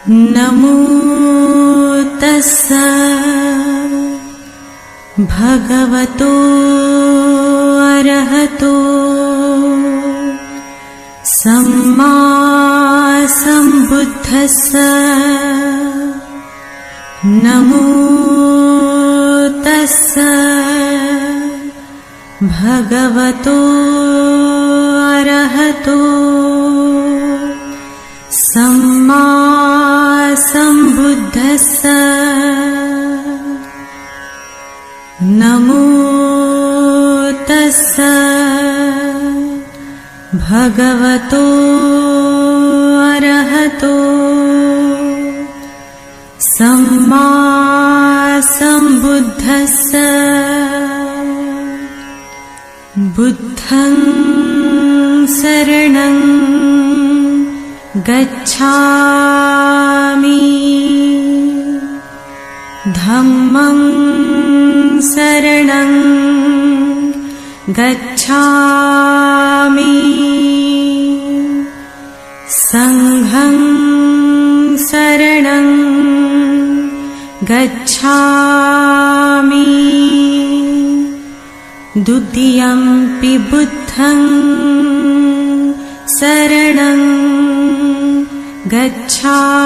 नमो तस्स भगवतो अरहतो सम्मा सम्बुद्धस्स। नमो तस्स भगवतो अरहतो सम्मा सम्बुद्धस्स। नमो तस्स भगवतो अरहतो सम्मा सम्बुद्धस्स। बुद्धं शरणं गच्छामि, धम्मं शरणं गच्छामि, संघं शरणं गच्छामि, द्वितीयंपि बुद्धं शरणं गच्छामि,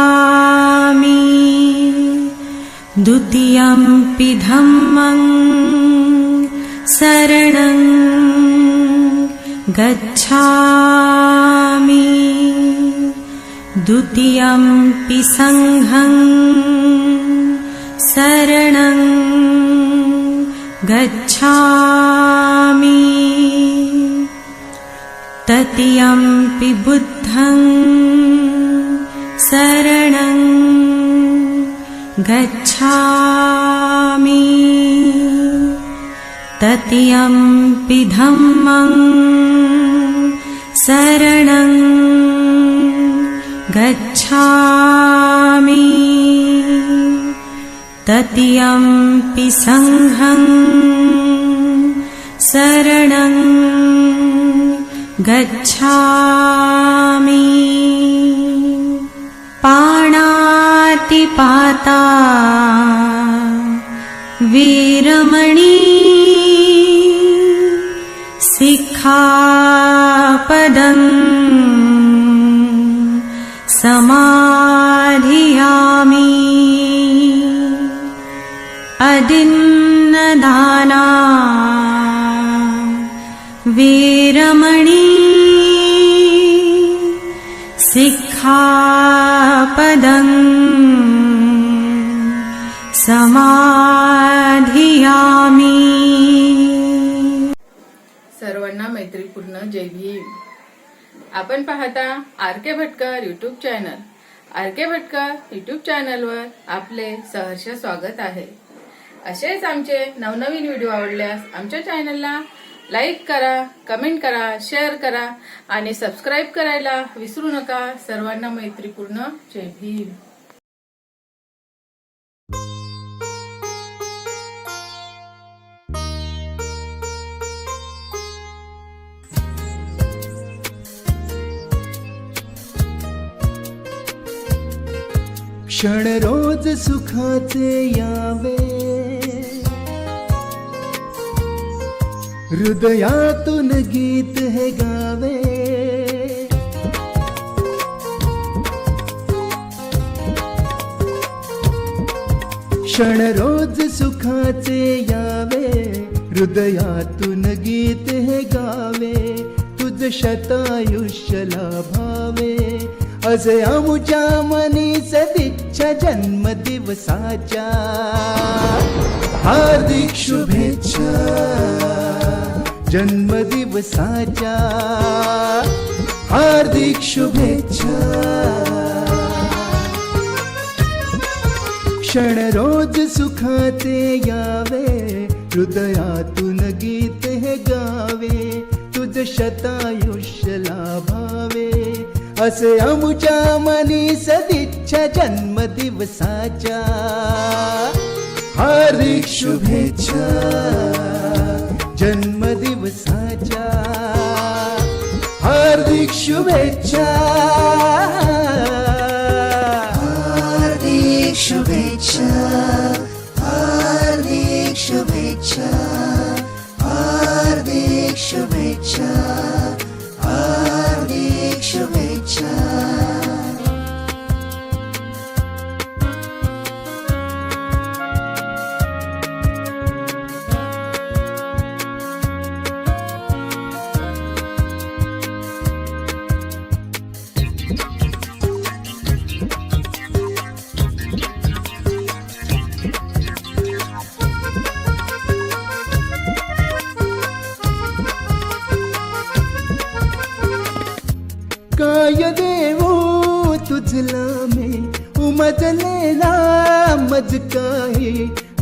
द्वितीयंपि धम्मं शरणं गच्छामि, द्वितीयंपि संघं शरणं गच्छामि, तृतीयंपि बुद्धं शरणं गच्छामि, तृतीयंपि धम्मं शरणं गच्छामि, तृतीयंपि संघं शरणं गच्छामि। पाणातिपाता वीरमणि सिक्खापदं समाधियामि, अदिन्नदाना वीरमणि सिक्खापदं समाधियामि। सर्वांना मैत्रीपूर्ण जय भीम। आपण पाहता R K. Bhatkar YouTube channel. R K. Bhatkar YouTube चॅनलवर आपले सहर्ष स्वागत आहे। असेच आमचे नवनवीन व्हिडिओ आवडल्यास आमच्या चॅनलला लाईक करा, कमेंट करा, शेअर करा आणि सबस्क्राईब करायला विसरू नका। सर्वांना मैत्रीपूर्ण जय भीम। क्षण रोज सुखाचे यावे, हृदयातून गीत हे गावे। क्षण रोज सुखाचे यावे, हृदयातून गीत हे गावे। तुझ शतायुष्य लाभावे, असे आमुच्या मनी सदिच्छा जन्मदिवसाच्या। हार्दिक शुभेच्छा जन्मदिवसाच्या, हार्दिक शुभेच्छा। क्षण रोज सुखाचे यावे, हृदयातून गीत हे गावे। तुझ शतायुष्य लाभावे, असे आमुच्या मनी सदिच्छा जन्मदिवसाच्या। हार्दिक शुभेच्छा जन्मदिवसाच्या, हार्दिक शुभेच्छा। शुभेच्छा. काय देवो तुझला मी उमजलेला मज काही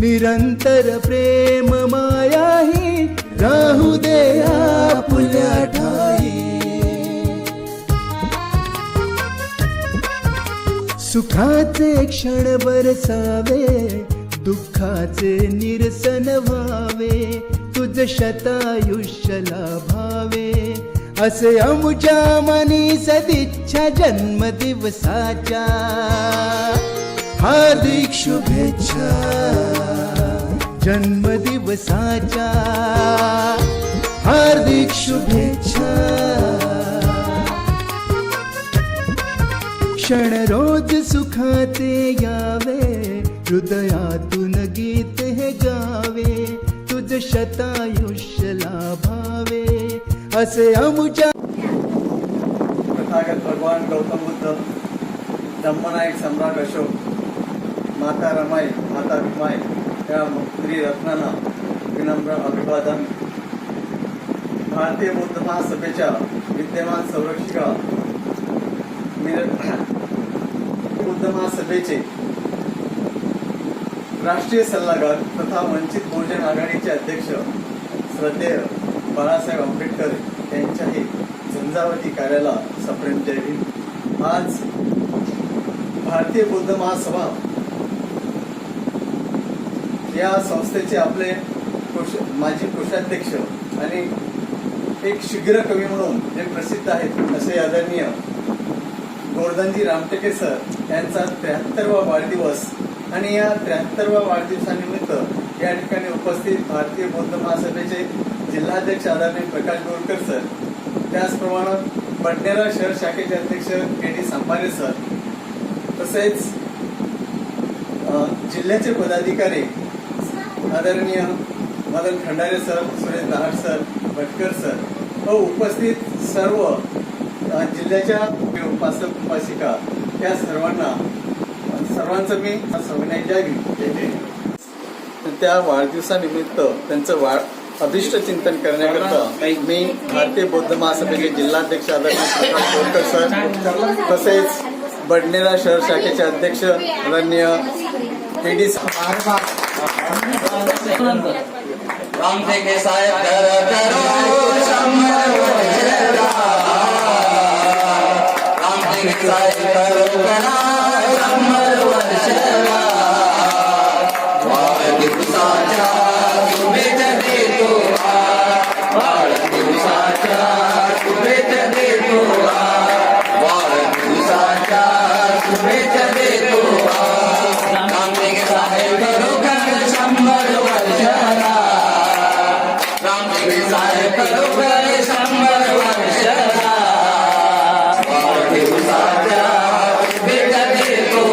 निरंतर प्रेम मायाही राहू दे आपुल्या ठाई. सुखाचे क्षण बरसावे दुःखाचे निरसन व्हावे तुझ शतायुष्य लाभावे असे आमच्या मनी सदिच्छा जन्मदिवसाच्या हार्दिक शुभेच्छा. जन्मदिवसाच्या हार्दिक शुभेच्छा. क्षण रोज सुखाचे यावे हृदयातून गीत हे गावे तुझ शतायुष्य लाभावे असे आमच्या. तथागत भगवान गौतम बुद्ध, धम्मनायक सम्राट अशोक, माता रमाई, माता भीमाई या त्रिरत्नांना विनम्र अभिवादन. भारतीय बौद्ध महासभेच्या विद्यमान संरक्षिका बुद्ध महासभेचे राष्ट्रीय सल्लागार तथा वंचित बहुजन आघाडीचे अध्यक्ष श्रद्धेय बाळासाहेब आंबेडकर यांच्याही झंझावती कार्याला सप्रेम जय भीम. आज भारतीय बौद्ध महासभा या संस्थेचे आपले माजी कोषाध्यक्ष आणि एक शीघ्र कवी म्हणून जे प्रसिद्ध आहेत असे आदरणीय गोवर्धनजी रामटेके सर यांचा 73वा वाढदिवस आणि या 73व्या वाढदिवसानिमित्त या ठिकाणी उपस्थित भारतीय बौद्ध महासभेचे जिल्हाध्यक्ष आदरणीय प्रकाश गोरकर सर, त्याचप्रमाणे बडनेरा शहर शाखेचे अध्यक्ष के.डी. सांबारे सर, तसेच जिल्ह्याचे पदाधिकारी आदरणीय Madan Khandare sir, Suresh Dahat sir, Bhatkar sir व उपस्थित सर्व जिल्ह्याच्या उपासक उपासिका या सर्वांचं मी सविनय द्यावी. त्या वाढदिवसानिमित्त त्यांचं अभिष्ट चिंतन करण्याकरता मी भारतीय बौद्ध महासभेचे जिल्हाध्यक्ष आदरणीय प्रकाश गोरकर सर तसेच बडनेरा शहर शाखेचे अध्यक्ष आदरणीय के.डी. रामटेके साहेब रामटेके साहेब वाढदिवसाच्या शुभेच्छा देतो वाढदिवसाच्या शुभेच्छा देतो वाढदिवसाच्या शुभेच्छा देतो रामटेके साहेब खरोखर 100 वर्षाला रामटेके साहेब खरोखर 100 वर्षाला वाढदिवसाच्या शुभेच्छा देतो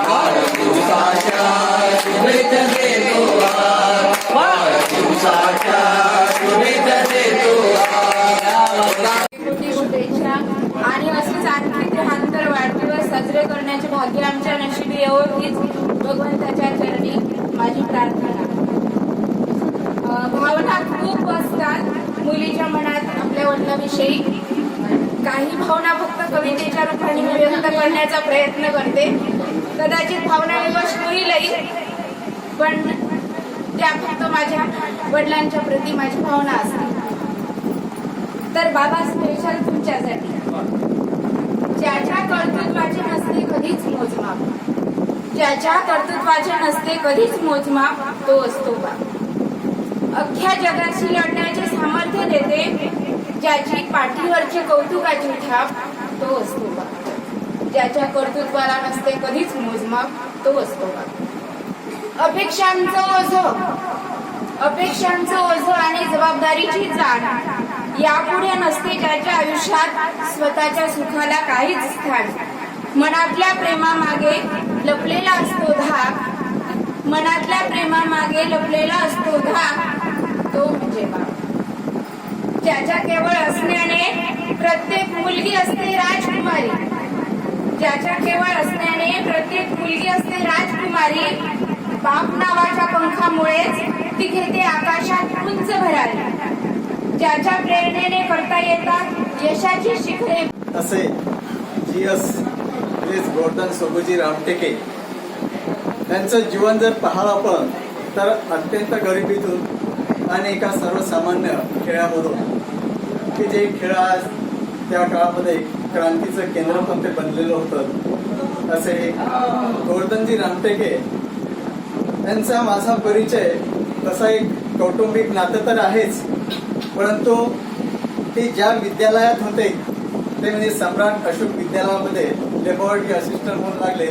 वाढदिवसाच्या शुभेच्छा देतो वाढदिवसाच्या शुभेच्छा देतो. शुभेच्छा आणि असेच आणखी 73 वाढदिवस साजरे करण्याचे भाग्य आमच्या नशिबी येवो हीच भगवंताच्या चरणी माझी प्रार्थना. भावना खूप असतात मुलीच्या मनात आपल्या वडिलांविषयी. काही भावना फक्त कवितेच्या रूपाने मी व्यक्त करण्याचा प्रयत्न करते. कदाचित भावना विवश होईलही, पण त्या फक्त माझ्या वडिलांच्या प्रती माझी भावना असते. तर बाबा स्पेशल तुमच्यासाठी. ज्याच्या कर्तृत्वाचे नसते कधीच मोजमाप, ज्याच्या कर्तृत्वाचे नसते कधीच मोजमाप तो असतो बा. अख्ख्या जगाशी लढण्याचे सामर्थ्य देते ज्याची पाठीवरची कौतुकाची थाप तो असतो बा. ज्याच्या कर्तृत्वाला नसते कधीच मोजमाप तो असतो बा. अपेक्षांचं ओझं आणि जबाबदारीची जाण यापुढे नसते ज्याच्या आयुष्यात स्वतःच्या सुखाला काहीच स्थान. मनातल्या प्रेमामागे लपलेला असतो धाक, मनातल्या प्रेमामागे लपलेला असतो धाक, तो म्हणजे बाप. ज्याच्या केवळ असण्याने प्रत्येक मुलगी असते राजकुमारी, ज्याच्या केवळ असण्याने प्रत्येक मुलगी असते राजकुमारी. बाप नावाच्या पंखामुळेच ती घेते आकाशात उंच भरारी. ज्याच्या प्रेरणेने करता येतात यशाची शिखरे. असे GS गोवर्धन सोबूजी रामटेके यांचं जीवन जर पाहाल आपण तर अत्यंत गरिबीतून आणि एका सर्वसामान्य खेळामधून की जे खेळ आज त्या काळामध्ये क्रांतीचं केंद्र पण ते बनलेलं होतं. असे गोवर्धनजी रामटेके यांचा माझा परिचय तसा एक कौटुंबिक नातं तर आहेच, परंतु ते ज्या विद्यालयात होते ते म्हणजे सम्राट अशोक विद्यालयामध्ये लॅबोरेटरी असिस्टंट म्हणून लागले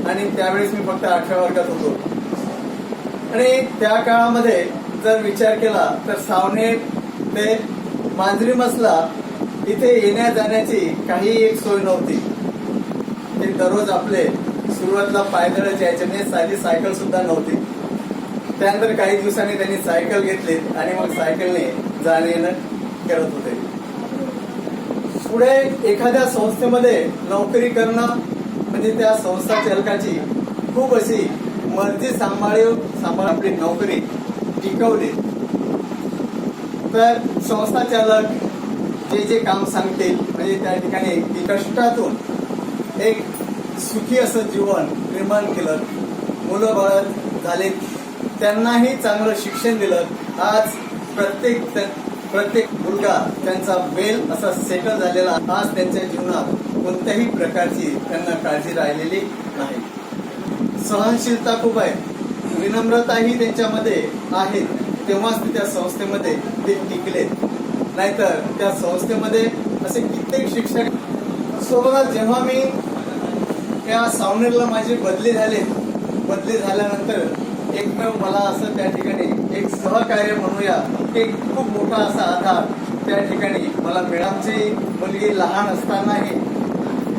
आणि त्यावेळेस मी फक्त 8व्या वर्गात होतो. आणि त्या काळामध्ये जर विचार केला तर सावनेर ते मांजरी मसला इथे येण्या जाण्याची काही एक सोय नव्हती. ते दररोज आपले सुरुवातीला पायदळच यायचे, म्हणजे साधी सायकल सुद्धा नव्हती. त्यानंतर काही दिवसांनी त्यांनी सायकल घेतली आणि मग सायकलने जाणं येणं करत होते. पुढे एखाद्या संस्थेमध्ये नोकरी करणं म्हणजे त्या संस्था चालकाची खूप अशी मर्जी सांभाळ आपली नोकरी टिकवली. तर संस्था चालक जे जे काम सांगतील म्हणजे त्या ठिकाणी कष्टातून एक सुखी असं जीवन निर्माण केलं. मुलं बाळ झाले, त्यांनाही चांगलं शिक्षण दिलं. आज प्रत्येक मुलगा त्यांचा वेल असा सेटल झालेला. आज त्यांच्या जीवनात कोणत्याही प्रकारची त्यांना काळजी राहिलेली नाही. सहनशीलता खूप आहे, विनम्रताही त्यांच्यामध्ये आहे. तेव्हाच ते त्या संस्थेमध्ये ते टिकले, नाहीतर त्या संस्थेमध्ये असे कित्येक शिक्षक. सोबतच जेव्हा मी त्या सावनेरला माझी बदली झाल्यानंतर एकमेव मला असं त्या ठिकाणी एक सहकार्य म्हणूया, एक खूप मोठा असा आधार त्या ठिकाणी मला मिळामची मुलगी लहान असतानाही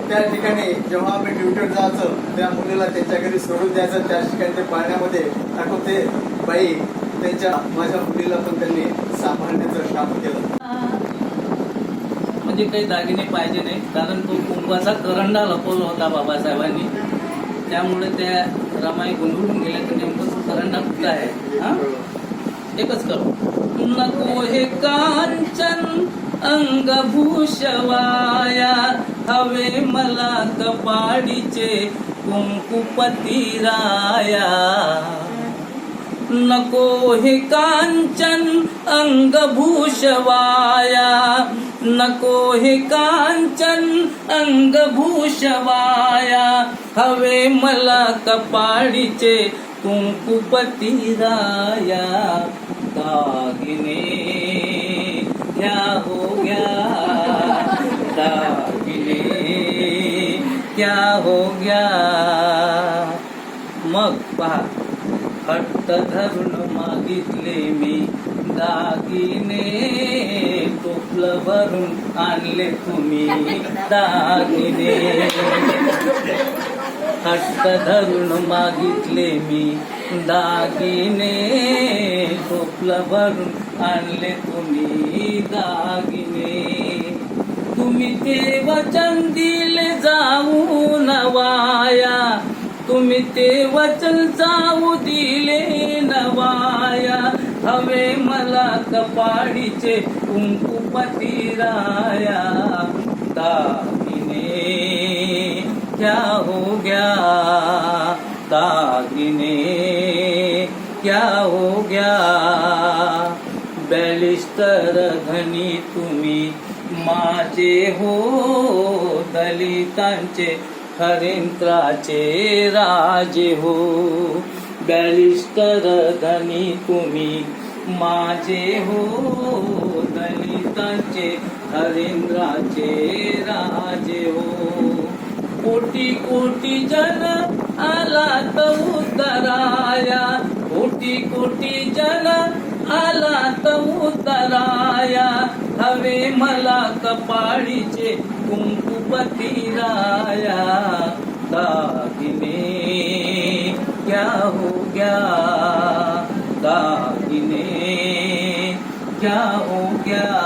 त्या ठिकाणी जेव्हा आम्ही ड्युटीवर जायचो त्या मुलीला त्यांच्या घरी सोडून द्यायचं, त्या ठिकाणी ते पाण्यामध्ये टाकून ते बाई त्यांच्या माझ्या मुलीला पण त्यांनी सांभाळण्याचं काम केलं. म्हणजे काही दागिने पाहिजे नाही, कारण तो कुंभाचा करंडा लपवला होता बाबासाहेबांनी. त्यामुळे त्या रमाई गुंडळून गेल्या तर नेमकं करंडा कुठं आहे. हा एकच करू. नको हे कांचन अंगभूषवाया, हवे मला कपाडीचे कुंकुपती राया. नको हे कांचन अंगभूषवाया, नको हे कांचन अंगभूषवाया, हवे मला कपाडीचे कुंकुपती राया. दागिने क्या हो गया, दागिने क्या हो गया. मग पहा, हट्ट धरून मागितले मी दागिने, टोपलं भरून आणले तुम्ही दागिने. हट्ट धरून मागितले मी दागिने, टोपलं भरून आणले तुम्ही दागिने. तुम्ही ते वचन दिले जाऊन वाया, तुम्ही ते वचन जाऊ दिले नवाया. हवे मला कपाडीचे कुंकुपती राया. दागिने क्या हो गया, दागिने क्या हो गया. बॅलिस्टर धनी तुम्ही माझे हो, दलितांचे हरिंद्राचे राजे हो. बॅलिस्टर धनी तुम्ही माझे हो, दलितांचे हरिंद्राचे राजे हो. कोटी कोटी जन आला तो उतराया, कोटी कोटी जन आला तर उतराया हवे मला कपाळीचे कुंकुपती राया दागिने क्या हो गया दागिने क्या हो गया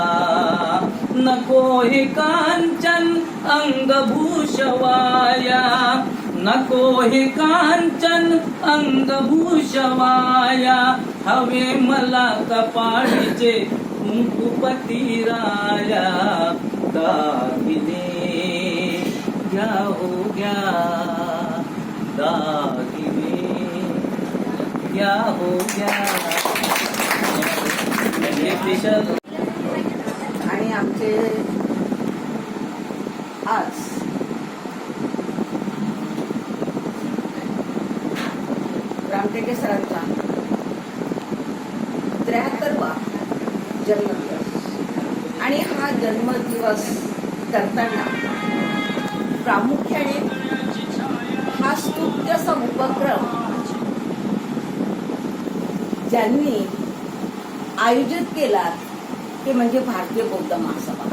नको हे कांचन अंगभूषवाया नको हे कांचन अंगभूषवाया हवे मला कपाळीचे कुंकुपती राया दागिने क्या हो गया दागिने क्या हो गया स्पेशल आणि आमचे आज रामटेके सरांचा 73वा जन्मदिवस आणि हा जन्मदिवस करताना प्रामुख्याने हा स्तुत्य उपक्रम ज्यांनी आयोजित केला ते म्हणजे भारतीय बौद्ध महासभा.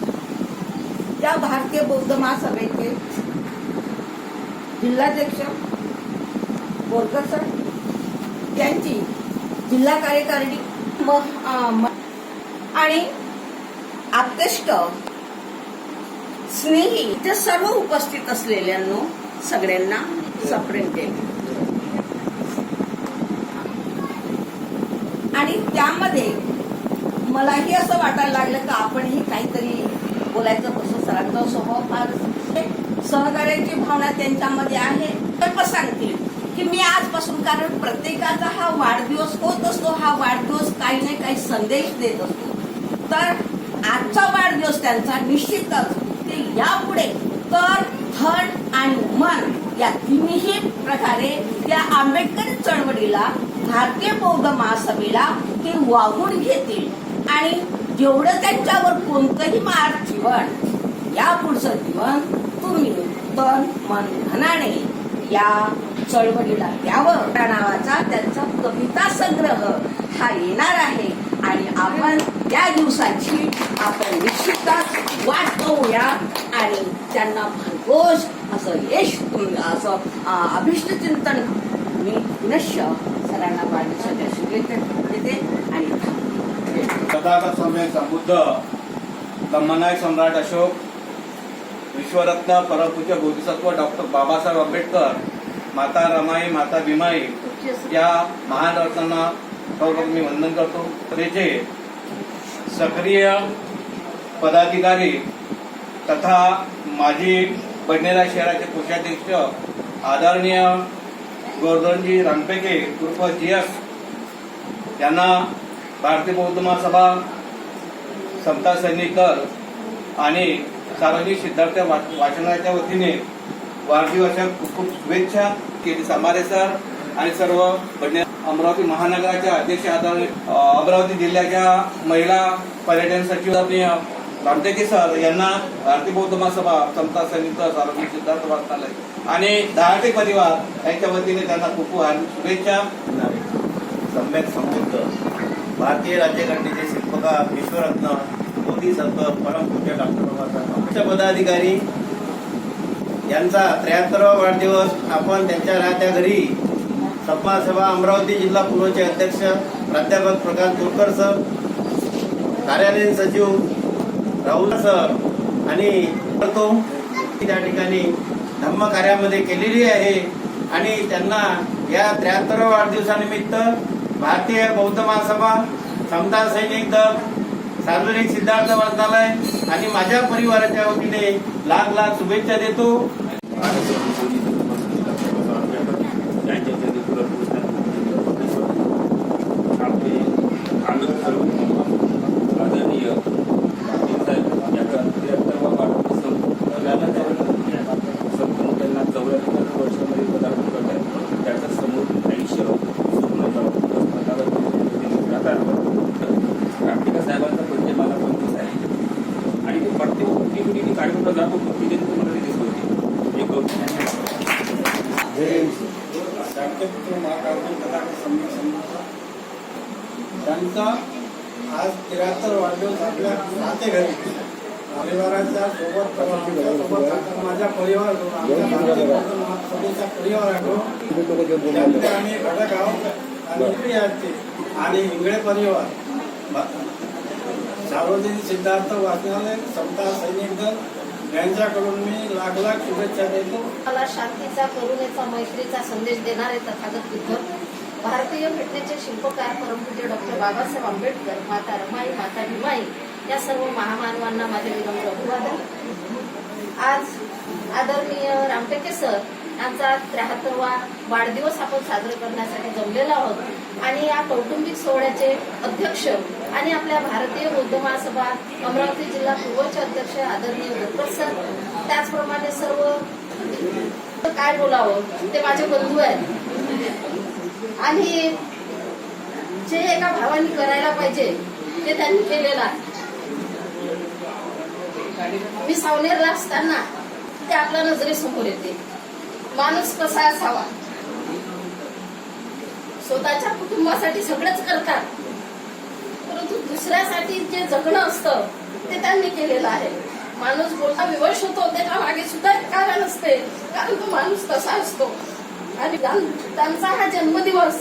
त्या भारतीय बौद्ध महासभेचे जिल्हाध्यक्ष बोरकर सर, त्यांची जिल्हा कार्यकारिणी आणि आप्तेष्ट स्नेही ते सर्व उपस्थित असलेल्यांनो सगळ्यांना सप्रेम केले. आणि त्यामध्ये मलाही असं वाटायला लागलं की आपणही काहीतरी बोलायचं. कसं सरांचा स्वभाव फार सहकार्याची भावना त्यांच्यामध्ये आहे. तर सांगतील की मी आजपासून, कारण प्रत्येकाचा हा वाढदिवस होत असतो, हा वाढदिवस काही ना काही संदेश देत असतो. तर आजचा वाढदिवस त्यांचा निश्चितच ते यापुढे तर धन आणि मन या तिन्ही प्रकारे त्या आंबेडकरी चळवळीला, भारतीय बौद्ध महासभेला ते वाहून घेतील आणि जेवढं त्यांच्यावर कोणतंही मार जीवन, या पुढचं जीवन तुम्ही तन मन धनाने या चळवळीला द्यावं. त्या नावाचा त्यांचा कविता संग्रह हा येणार आहे आणि आपण त्या दिवसाची आपण निश्चितच वाट पाहूया आणि त्यांना भरघोस असं यश, असं अभिष्ट चिंतन मी पुनश्च सरांना वाढदिवसाच्या शुभेच्छा देते आणि तथागत स्वामी संबुद्ध ब्रह्मनायक सम्राट अशोक, विश्वरत्न परमपूज्य बोधिसत्व डॉक्टर बाबासाहेब आंबेडकर, माता रमाई, माता भीमाई या महान रत्नांना मी वंदन करतो. त्याचे सक्रिय पदाधिकारी तथा माजी बडनेरा शहराचे कोषाध्यक्ष आदरणीय गोवर्धनजी रामटेके उर्फ GS यांना भारतीय बौद्ध महासभा, समता सैनिक दल आणि सार्वजनिक सिद्धार्थ वाचनालयाच्या वतीने वाढदिवसाच्या खूप खूप शुभेच्छा. केली समारे सर आणि सर्व अमरावती महानगराच्या अध्यक्ष, अमरावती जिल्ह्याच्या महिला पर्यटन सचिव रामटेके सर यांना भारतीय बौद्ध महासभा, समता सैनिक दल, सार्वजनिक सिद्धार्थ वाचनालय आणि दहाटे परिवार यांच्या वतीने त्यांना खूप खूप शुभेच्छा. सम्यक संबुद्ध भारतीय राज्यघटनेचे शिल्पकार, विश्वरत्न बोधिसत्व परमपूज्य डॉक्टर बाबासाहेब पदाधिकारी यांचा 73वा वाढदिवस आपण त्यांच्या राहत्या घरी सभा अमरावती जिल्हा पूर्वचे अध्यक्ष प्राध्यापक प्रकाश बोरकर सर, कार्यालयीन सचिव राहुल सर आणि करतो त्या ठिकाणी धम्म कार्यामध्ये केलेली आहे आणि त्यांना या 73व्या वाढदिवसानिमित्त भारतीय बौद्ध महासभा, समता सैनिक दल, सार्वजनिक सिद्धार्थ वाचनालय आणि माझ्या परिवाराच्या वतीने लाख लाख शुभेच्छा देतो. त्यांचा आज 73 वाढदिवस आपल्या नाते घरी परिवाराच्या सोबत माझ्या परिवार सभेचा परिवार आणि घटक आणि इंगळे परिवार सार्वजनिक सिद्धार्थ वाचनालय समता सैनिक दल यांच्याकडून मी लाख लाख शुभेच्छा देतो. मला शांतीचा, करुणेचा, मैत्रीचा संदेश देणारे तथागत बुद्ध, भारतीय घटनेचे शिल्पकार परमपूज्य डॉक्टर बाबासाहेब आंबेडकर, माता रमाई, माता भीमाई या सर्व महामानवांना माझे विनम्र अभिवादन. आज आदरणीय रामटेके सर यांचा 73वा वाढदिवस आपण साजरा करण्यासाठी जमलेलो आहोत आणि या कौटुंबिक सोहळ्याचे अध्यक्ष आणि आपल्या भारतीय बौद्ध महासभा अमरावती जिल्हा पूर्वचे अध्यक्ष आदरणीय बोरकर सर, त्याचप्रमाणे सर्व काय बोलावं ते माझे बंधू आहेत आणि जे एका भावाने करायला पाहिजे ते त्यांनी केलेलं आहे. मी सावनेरला असताना ते आपल्या नजरेसमोर येते. माणूस कसा असावा, स्वतःच्या कुटुंबासाठी सगळंच करतात, परंतु दुसऱ्यासाठी जे जगणं असतं ते त्यांनी केलेलं आहे. माणूस बोलता विवश होतो त्याच्या मागे सुद्धा एक कारण असते, कारण तो माणूस कसा असतो. आणि त्यांचा हा जन्मदिवस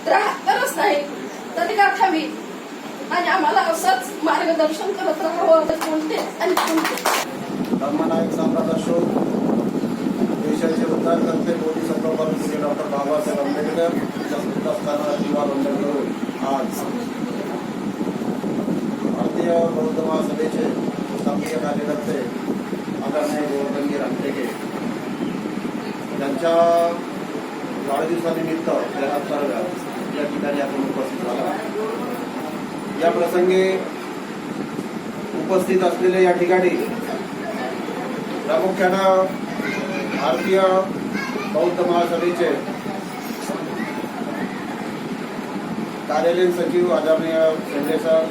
73च नाही तरी गाठावी आणि आम्हाला असंच मार्गदर्शन करत राहावं. कोणते आणि कोणते धर्मनायक सम्राट अशोक, देशाचे उद्धारकर्ते बोधिसत्व परमपूज्य डॉक्टर बाबासाहेब आंबेडकर यांच्या स्मृतिस्थानाला अभिवादन करून आज भारतीय बौद्ध महासभेचे सक्रिय कार्यकर्ते आदरणीय गोवर्धनजी रामटेके यांच्या वाढदिवसानिमित्त या ठिकाणी आपण उपस्थित झाला. या प्रसंगी उपस्थित असलेले या ठिकाणी प्रामुख्यानं भारतीय बौद्ध महासभेचे कार्यालयीन सचिव आदरणीय शेंडे सर,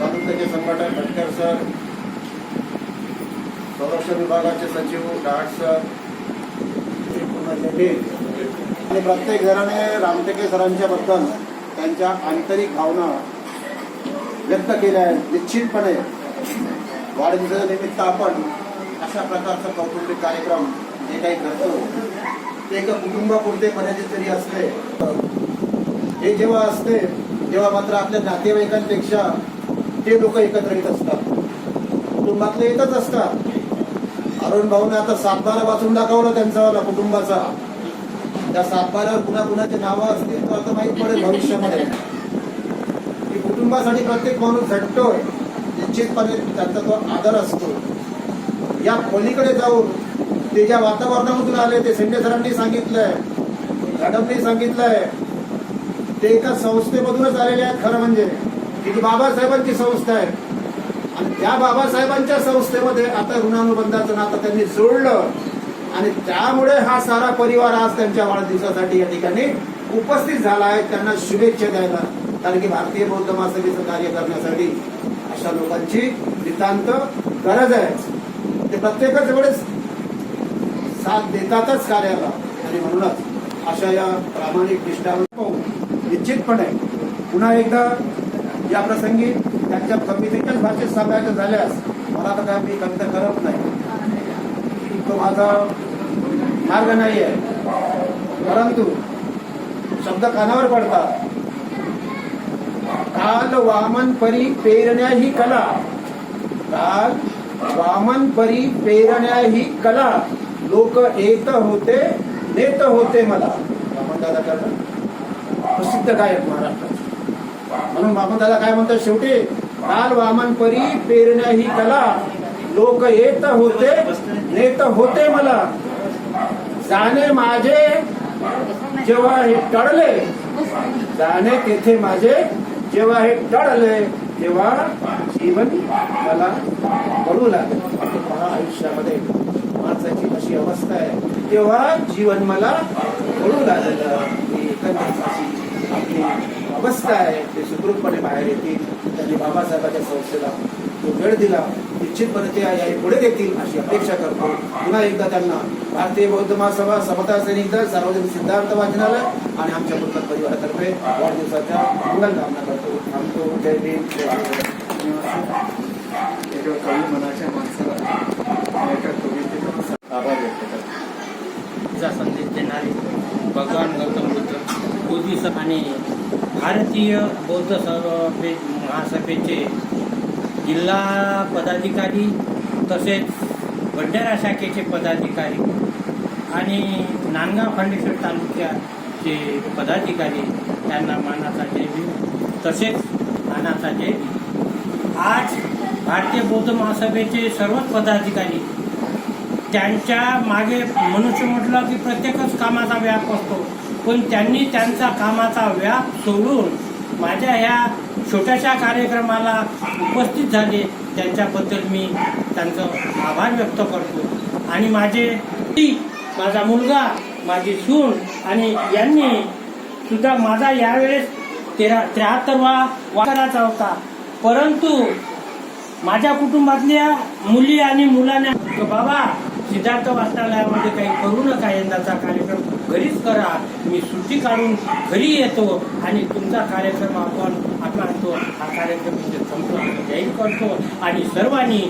तालुक्याचे संघटक भटकर सर, संरक्षण विभागाचे सचिव डाट सर आणि प्रत्येक जणाने रामटेके सरांच्या बद्दल त्यांच्या आंतरिक भावना व्यक्त केल्या आहेत. निश्चितपणे वाढदिवसानिमित्त आपण अशा प्रकारचा कौटुंबिक कार्यक्रम जे काही करतो ते एका कुटुंबापुरते मर्यादित तरी असते. हे जेव्हा असते तेव्हा मात्र आपल्या नातेवाईकांपेक्षा ते लोक एकत्र येत असतात, कुटुंबातले येतच असतात. अरुण भाऊने आता 7-12 वाचून दाखवलं त्यांचा कुटुंबाचा. त्या 7-12वर कुणा कुणाचे नावं असतील तर आता माहीत पडेल भविष्यामध्ये की कुटुंबासाठी प्रत्येक माणूस झटतोय. निश्चितपणे त्यांचा तो आदर असतो. या पलीकडे जाऊन ते ज्या वातावरणामधून आले ते शेंडे सरांनी सांगितलंय, मॅडमनी सांगितलंय, ते एका संस्थेमधूनच आलेले आहेत. खरं म्हणजे की बाबासाहेबांची संस्था आहे आणि त्या बाबासाहेबांच्या संस्थेमध्ये आता ऋणानुबंधाचं नातं त्यांनी जोडलं आणि त्यामुळे हा सारा परिवार आज त्यांच्या वाढदिवसासाठी या ठिकाणी उपस्थित झाला आहे त्यांना शुभेच्छा द्यायला. कारण की भारतीय बौद्ध महासभेचं कार्य करण्यासाठी अशा लोकांची नितांत गरज आहे. ते प्रत्येकच वेळेस साथ देतातच कार्याला आणि म्हणूनच अशा या प्रामाणिक निष्ठावंत निश्चितपणे पुन्हा एकदा या प्रसंगी त्यांच्या कमिटीच्याच भाषेत सांगायचं झाल्यास मला तर काय मी कविता करत नाही, तो माझा मार्ग नाही आहे. परंतु शब्द कानावर पडतात. काल वामन परी पेरण्या ही कला, काल वामन परी पेरण्या ही कला, लोक येत होते नेत होते मला. बामनदादा करणं प्रसिद्ध गायक महाराष्ट्राचे. म्हणून बामनदादा काय म्हणतात शेवटी, काल वामन परी पेरण्या ही कला, लोक येत होते नेत होते मला. जाणे माझे जेव्हा हे टळले, जाणे तेथे माझे जेव्हा हे टळले, तेव्हा जीवन मला कळू लागले. पहा आयुष्यामध्ये माणसाची अशी अवस्था आहे, तेव्हा जीवन मला कळू लागलं. आपली अवस्था आहे ते सुखरूपपणे बाहेर येतील. त्यांनी बाबासाहेबांच्या संस्थेला जो वेळ दिला निश्चितपणे ते याही पुढे देतील अशी अपेक्षा करतो. पुन्हा एकदा त्यांना भारतीय बौद्ध महासभा समता सैनिक दल सार्वजनिक सिद्धार्थ वाचनालय आणि आमच्या पुस्तक परिवारातर्फे वाढदिवसाच्या मंगल कामना करतो. थांबतो. जय भीम, जय एका कवी मनाच्या माणसाला एका कवितेतून आभार व्यक्त करतो. चा संदेश देणारे भगवान गौतम बुद्ध बोधिसत्व आणि भारतीय बौद्ध महासभेचे जिल्हा पदाधिकारी तसेच भंडारा शाखेचे पदाधिकारी आणि नांदगाव खंडेश्वर तालुक्याचे पदाधिकारी यांना मानाचा जय भीम तसेच मानाचा जय भीम. आज भारतीय बौद्ध महासभेचे सर्वच पदाधिकारी त्यांच्या मागे मनुष्य म्हटलं की प्रत्येकच कामाचा व्याप असतो, पण त्यांनी त्यांचा कामाचा व्याप सोडून माझ्या ह्या छोट्याशा कार्यक्रमाला उपस्थित झाले. त्यांच्याबद्दल मी त्यांचं आभार व्यक्त करतो. आणि माझा मुलगा, माझी सून आणि यांनी सुद्धा माझा यावेळेस 73वा करायचा होता, परंतु माझ्या कुटुंबातल्या मुली आणि मुलांना बाबा सिद्धार्थ वाचनालयामध्ये काही करू नका, यंदाचा कार्यक्रम घरीच करा, मी सुट्टी काढून घरी येतो आणि तुमचा कार्यक्रम आपण हा कार्यक्रम संपला जाहीर करतो आणि सर्वांनी